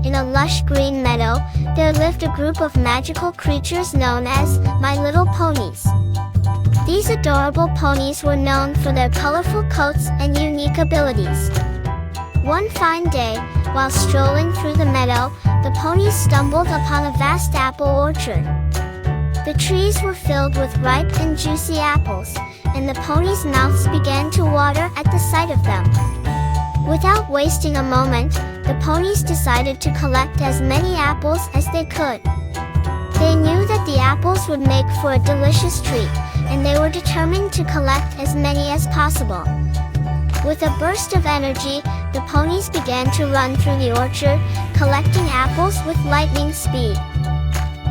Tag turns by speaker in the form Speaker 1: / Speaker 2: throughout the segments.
Speaker 1: in a lush green meadow, there lived a group of magical creatures known as My Little Ponies. These adorable ponies were known for their colorful coats and unique abilities. One fine day, while strolling through the meadow, the ponies stumbled upon a vast apple orchard. The trees were filled with ripe and juicy apples, and the ponies' mouths began to water at the sight of them. Without wasting a moment, the ponies decided to collect as many apples as they could. They knew that the apples would make for a delicious treat, and they were determined to collect as many as possible. With a burst of energy, the ponies began to run through the orchard, collecting apples with lightning speed.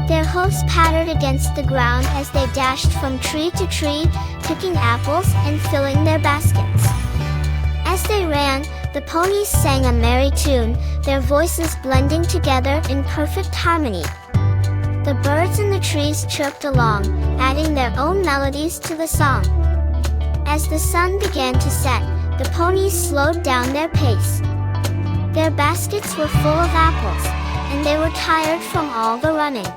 Speaker 1: Their hoofs pattered against the ground as they dashed from tree to tree, picking apples and filling their baskets. As they ran, the ponies sang a merry tune, their voices blending together in perfect harmony. The birds in the trees chirped along, adding their own melodies to the song. As the sun began to set, the ponies slowed down their pace. Their baskets were full of apples, and they were tired from all the running.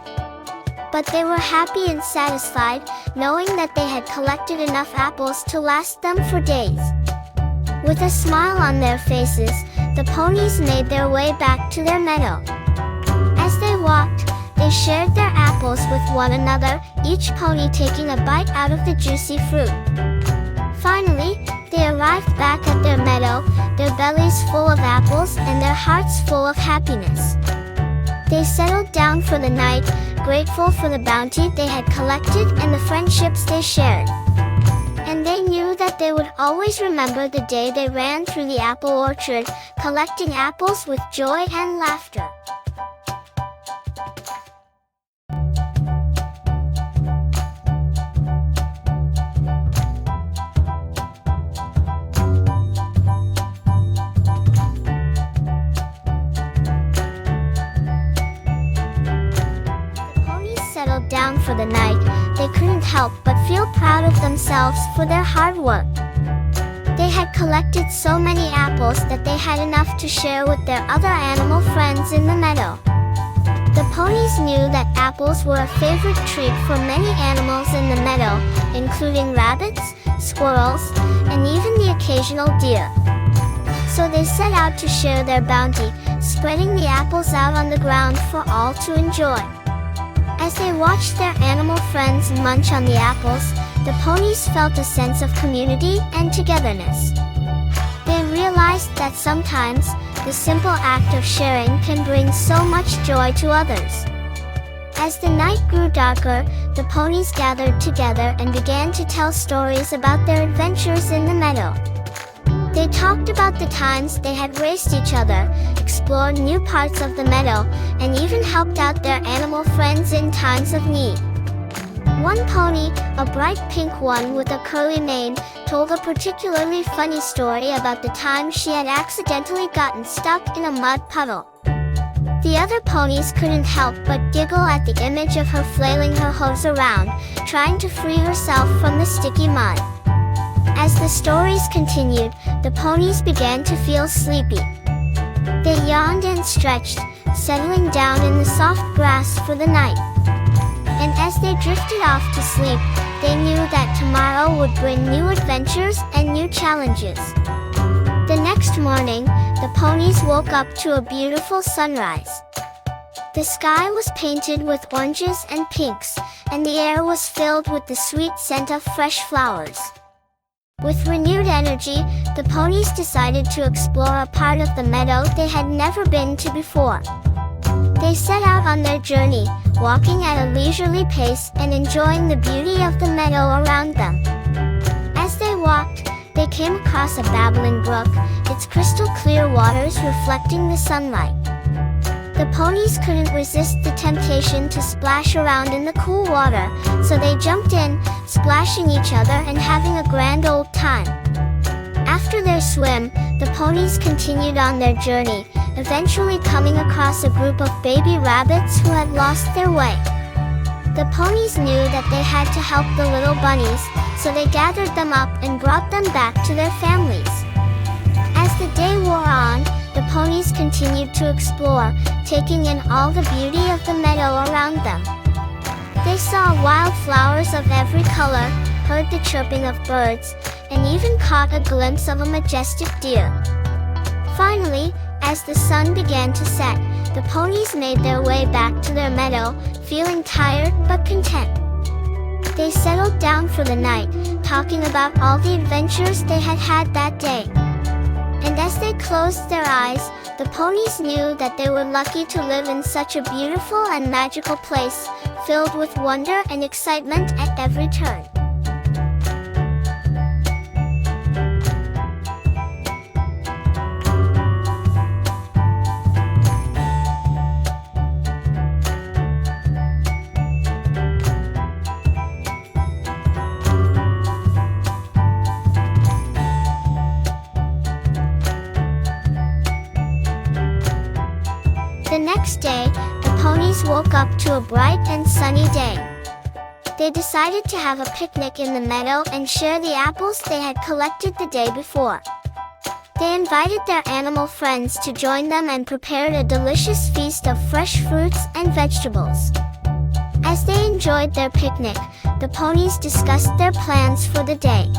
Speaker 1: But they were happy and satisfied, knowing that they had collected enough apples to last them for days. With a smile on their faces, the ponies made their way back to their meadow. As they walked, they shared their apples with one another, each pony taking a bite out of the juicy fruit. Finally, they arrived back at their meadow, their bellies full of apples and their hearts full of happiness. They settled down for the night, grateful for the bounty they had collected and the friendships they shared. And they knew that they would always remember the day they ran through the apple orchard, collecting apples with joy and laughter. Down for the night, they couldn't help but feel proud of themselves for their hard work. They had collected so many apples that they had enough to share with their other animal friends in the meadow. The ponies knew that apples were a favorite treat for many animals in the meadow, including rabbits, squirrels, and even the occasional deer. So they set out to share their bounty, spreading the apples out on the ground for all to enjoy. As they watched their animal friends munch on the apples, the ponies felt a sense of community and togetherness. They realized that sometimes, the simple act of sharing can bring so much joy to others. As the night grew darker, the ponies gathered together and began to tell stories about their adventures in the meadow. They talked about the times they had raced each other, explored new parts of the meadow, and even helped out their animal friends in times of need. One pony, a bright pink one with a curly mane, told a particularly funny story about the time she had accidentally gotten stuck in a mud puddle. The other ponies couldn't help but giggle at the image of her flailing her hose around, trying to free herself from the sticky mud. As the stories continued, the ponies began to feel sleepy. They yawned and stretched, settling down in the soft grass for the night. And as they drifted off to sleep, they knew that tomorrow would bring new adventures and new challenges. The next morning, the ponies woke up to a beautiful sunrise. The sky was painted with oranges and pinks, and the air was filled with the sweet scent of fresh flowers. With renewed energy, the ponies decided to explore a part of the meadow they had never been to before. They set out on their journey, walking at a leisurely pace and enjoying the beauty of the meadow around them. As they walked, they came across a babbling brook, its crystal clear waters reflecting the sunlight. The ponies couldn't resist the temptation to splash around in the cool water, so they jumped in, splashing each other and having a grand old time. After their swim, the ponies continued on their journey, eventually coming across a group of baby rabbits who had lost their way. The ponies knew that they had to help the little bunnies, so they gathered them up and brought them back to their families. As the day wore on, the ponies continued to explore, taking in all the beauty of the meadow around them. They saw wildflowers of every color, heard the chirping of birds, and even caught a glimpse of a majestic deer. Finally, as the sun began to set, the ponies made their way back to their meadow, feeling tired but content. They settled down for the night, talking about all the adventures they had had that day. And as they closed their eyes, the ponies knew that they were lucky to live in such a beautiful and magical place, filled with wonder and excitement at every turn. The next day, the ponies woke up to a bright and sunny day. They decided to have a picnic in the meadow and share the apples they had collected the day before. They invited their animal friends to join them and prepared a delicious feast of fresh fruits and vegetables. As they enjoyed their picnic, the ponies discussed their plans for the day.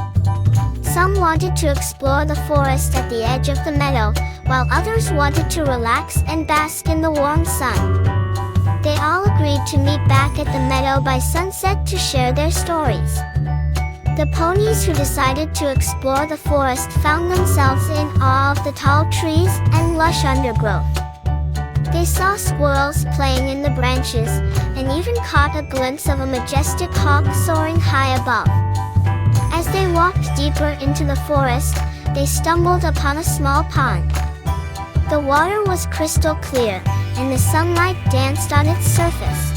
Speaker 1: Some wanted to explore the forest at the edge of the meadow, while others wanted to relax and bask in the warm sun. They all agreed to meet back at the meadow by sunset to share their stories. The ponies who decided to explore the forest found themselves in awe of the tall trees and lush undergrowth. They saw squirrels playing in the branches, and even caught a glimpse of a majestic hawk soaring high above. As they walked deeper into the forest, they stumbled upon a small pond. The water was crystal clear, and the sunlight danced on its surface.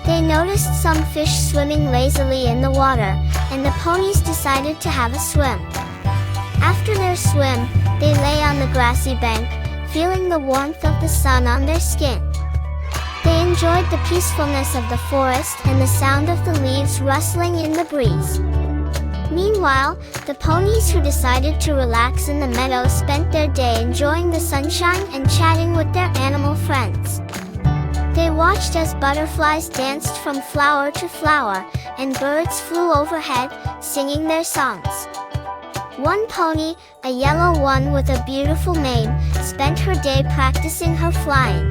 Speaker 1: They noticed some fish swimming lazily in the water, and the ponies decided to have a swim. After their swim, they lay on the grassy bank, feeling the warmth of the sun on their skin. They enjoyed the peacefulness of the forest and the sound of the leaves rustling in the breeze. Meanwhile, the ponies who decided to relax in the meadow spent their day enjoying the sunshine and chatting with their animal friends. They watched as butterflies danced from flower to flower, and birds flew overhead, singing their songs. One pony, a yellow one with a beautiful mane, spent her day practicing her flying.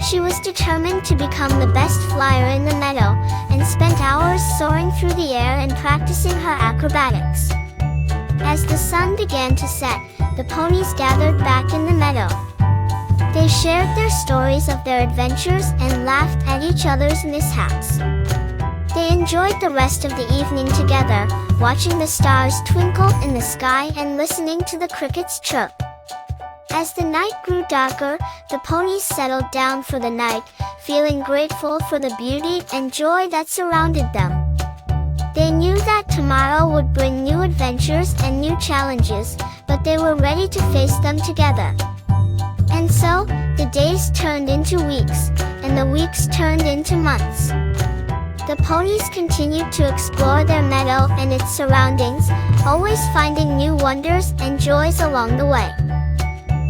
Speaker 1: She was determined to become the best flyer in the meadow, and spent hours soaring through the air and practicing her acrobatics. As the sun began to set, the ponies gathered back in the meadow. They shared their stories of their adventures and laughed at each other's mishaps. They enjoyed the rest of the evening together, watching the stars twinkle in the sky and listening to the crickets chirp. As the night grew darker, the ponies settled down for the night, feeling grateful for the beauty and joy that surrounded them. They knew that tomorrow would bring new adventures and new challenges, but they were ready to face them together. And so, the days turned into weeks, and the weeks turned into months. The ponies continued to explore their meadow and its surroundings, always finding new wonders and joys along the way.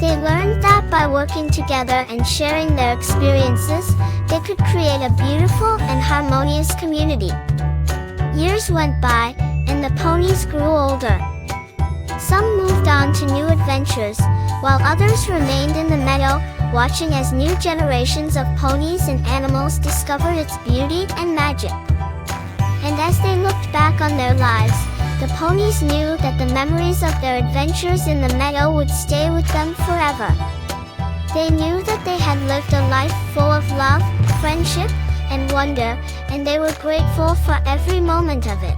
Speaker 1: They learned that by working together and sharing their experiences, they could create a beautiful and harmonious community. Years went by, and the ponies grew older. Some moved on to new adventures, while others remained in the meadow, watching as new generations of ponies and animals discovered its beauty and magic. And as they looked back on their lives, the ponies knew that the memories of their adventures in the meadow would stay with them forever. They knew that they had lived a life full of love, friendship, and wonder, and they were grateful for every moment of it.